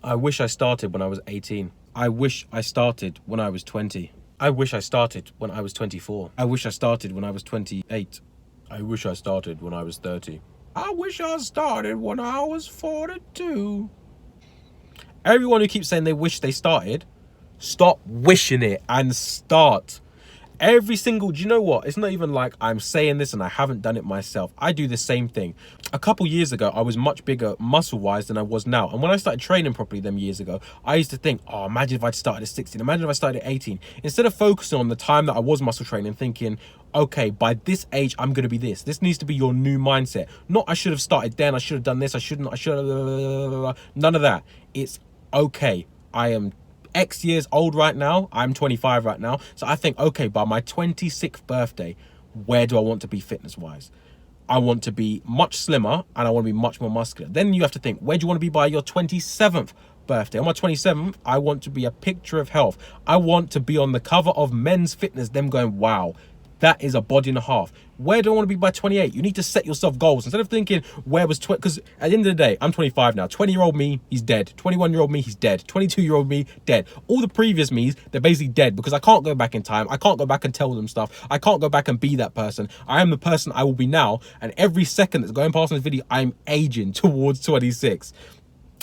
I wish I started when I was 18. I wish I started when I was 20. I wish I started when I was 24. I wish I started when I was 28. I wish I started when I was 30. I wish I started when I was 42. Everyone who keeps saying they wish they started, stop wishing it and start. Every single, do you know what? It's not even like I'm saying this and I haven't done it myself. I do the same thing. A couple years ago, I was much bigger muscle-wise than I was now. And when I started training properly them years ago, I used to think, oh, imagine if I'd started at 16. Imagine if I started at 18. Instead of focusing on the time that I was muscle training, thinking, okay, by this age, I'm going to be this. This needs to be your new mindset. Not, I should have started then. I should have done this. I shouldn't. I should have. None of that. It's okay. I am X years old right now. I'm 25 right now. So I think, okay, by my 26th birthday, where do I want to be fitness wise? I want to be much slimmer and I want to be much more muscular. Then you have to think, where do you want to be by your 27th birthday? On my 27th, I want to be a picture of health. I want to be on the cover of Men's Fitness, them going, wow, that is a body and a half. Where do I want to be by 28? You need to set yourself goals. Instead of thinking, where was 20? Because at the end of the day, I'm 25 now. 20-year-old me, he's dead. 21-year-old me, he's dead. 22-year-old me, dead. All the previous me's, they're basically dead because I can't go back in time. I can't go back and tell them stuff. I can't go back and be that person. I am the person I will be now. And every second that's going past in this video, I'm aging towards 26.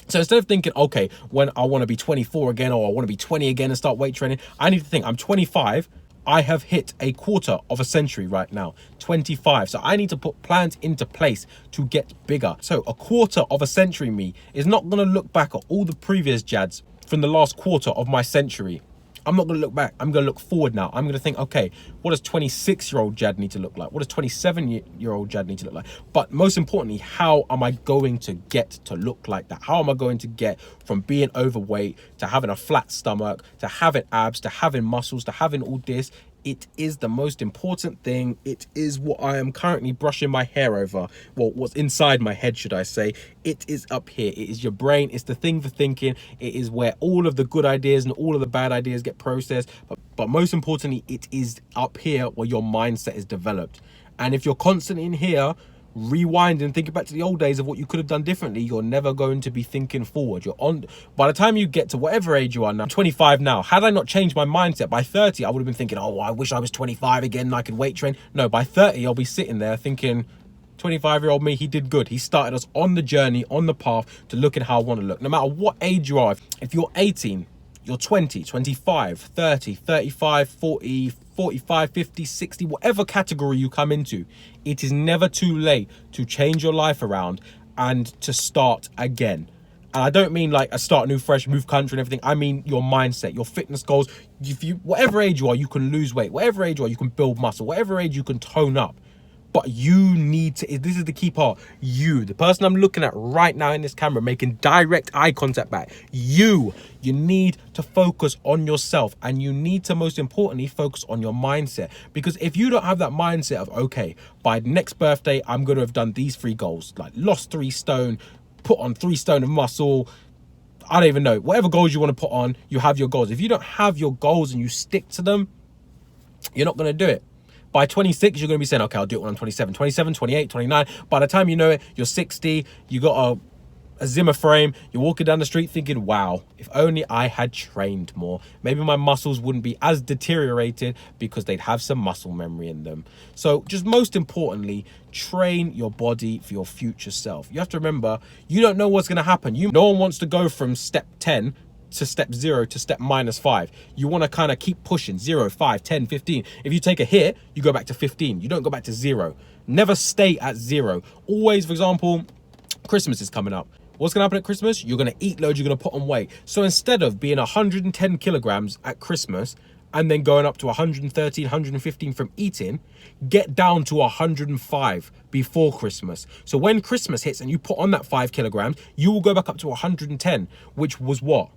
So instead of thinking, okay, when I want to be 24 again, or I want to be 20 again and start weight training, I need to think I'm 25. I have hit a quarter of a century right now, 25. So I need to put plans into place to get bigger. So a quarter of a century me is not going to look back at all the previous Jadds from the last quarter of my century. I'm not going to look back. I'm going to look forward now. I'm going to think, okay, what does 26-year-old Jadd need to look like? What does 27-year-old Jadd need to look like? But most importantly, how am I going to get to look like that? How am I going to get from being overweight to having a flat stomach, to having abs, to having muscles, to having all this? It is the most important thing. It is what I am currently brushing my hair over. Well, what's inside my head, should I say. It is up here. It is your brain. It's the thing for thinking. It is where all of the good ideas and all of the bad ideas get processed. But most importantly, it is up here where your mindset is developed. And if you're constantly in here, rewind and think back to the old days of what you could have done differently, you're never going to be thinking forward. You're on, by the time you get to whatever age you are now, I'm 25 now. Had I not changed my mindset by 30, I would have been thinking, oh, I wish I was 25 again and I could weight train. No, by 30, I'll be sitting there thinking, 25-year-old me, he did good. He started us on the journey, on the path to look at how I want to look. No matter what age you are, if you're 18, you're 20, 25, 30, 35, 40, 45, 50, 60, whatever category you come into, it is never too late to change your life around and to start again. And I don't mean like a start new, fresh, move country and everything. I mean your mindset, your fitness goals. If you, whatever age you are, you can lose weight. Whatever age you are, you can build muscle. Whatever age you can tone up. But you need to, this is the key part, you, the person I'm looking at right now in this camera, making direct eye contact back, you need to focus on yourself, and you need to, most importantly, focus on your mindset. Because if you don't have that mindset of, okay, by next birthday, I'm going to have done these 3 goals, like lost 3 stone, put on 3 stone of muscle, I don't even know, whatever goals you want to put on, you have your goals. If you don't have your goals and you stick to them, you're not going to do it. By 26, you're going to be saying, okay, I'll do it when I'm 27, 27, 28, 29. By the time you know it, you're 60, you got a Zimmer frame, you're walking down the street thinking, wow, if only I had trained more. Maybe my muscles wouldn't be as deteriorated because they'd have some muscle memory in them. So just most importantly, train your body for your future self. You have to remember, you don't know what's going to happen. No one wants to go from step 10 to step 0 to step -5. You want to kind of keep pushing 0, 5, 10, 15. If you take a hit, you go back to 15. You don't go back to 0. Never stay at 0. Always, for example, Christmas is coming up. What's going to happen at Christmas? You're going to eat loads, you're going to put on weight. So instead of being 110 kilograms at Christmas and then going up to 113, 115 from eating, get down to 105 before Christmas. So when Christmas hits and you put on that 5 kilograms, you will go back up to 110, which was what?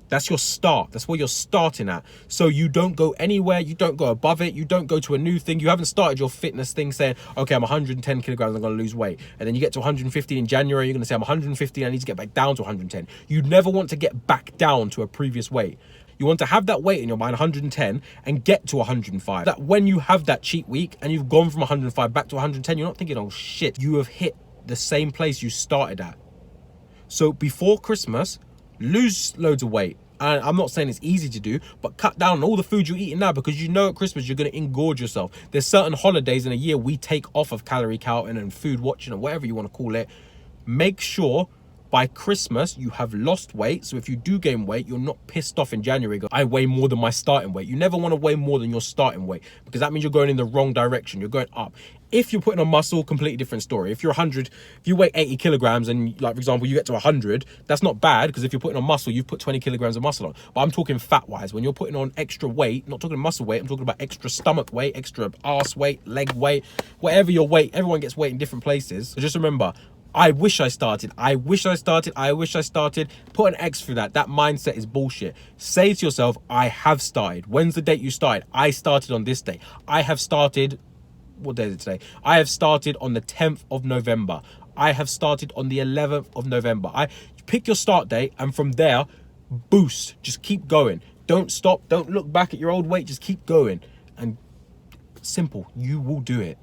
That's your start. That's where you're starting at. So you don't go anywhere. You don't go above it. You don't go to a new thing. You haven't started your fitness thing saying, okay, I'm 110 kilograms, I'm going to lose weight. And then you get to 115 in January, you're going to say, I'm 115, I need to get back down to 110. You never want to get back down to a previous weight. You want to have that weight in your mind, 110, and get to 105. That when you have that cheat week and you've gone from 105 back to 110, you're not thinking, oh shit, you have hit the same place you started at. So before Christmas, Lose loads of weight. And I'm not saying it's easy to do, but cut down on all the food you're eating now, because you know at Christmas you're going to engorge yourself. There's certain holidays in a year we take off of calorie counting and food watching or whatever you want to call it. Make sure by Christmas you have lost weight. So if you do gain weight, you're not pissed off in January. I weigh more than my starting weight. You never want to weigh more than your starting weight, because that means you're going in the wrong direction. You're going up. If you're putting on muscle, completely different story. If you're 100, if you weigh 80 kilograms and, like, for example, you get to 100, that's not bad, because if you're putting on muscle, you've put 20 kilograms of muscle on. But I'm talking fat wise. When you're putting on extra weight, not talking muscle weight, I'm talking about extra stomach weight, extra arse weight, leg weight, whatever your weight. Everyone gets weight in different places. So just remember, I wish I started. I wish I started. I wish I started. Put an X through that. That mindset is bullshit. Say to yourself, I have started. When's the date you started? I started on this day. I have started. What day is it today? I have started on the 10th of November. I have started on the 11th of November. Pick your start date, and from there, boost. Just keep going. Don't stop. Don't look back at your old weight. Just keep going. And simple. You will do it.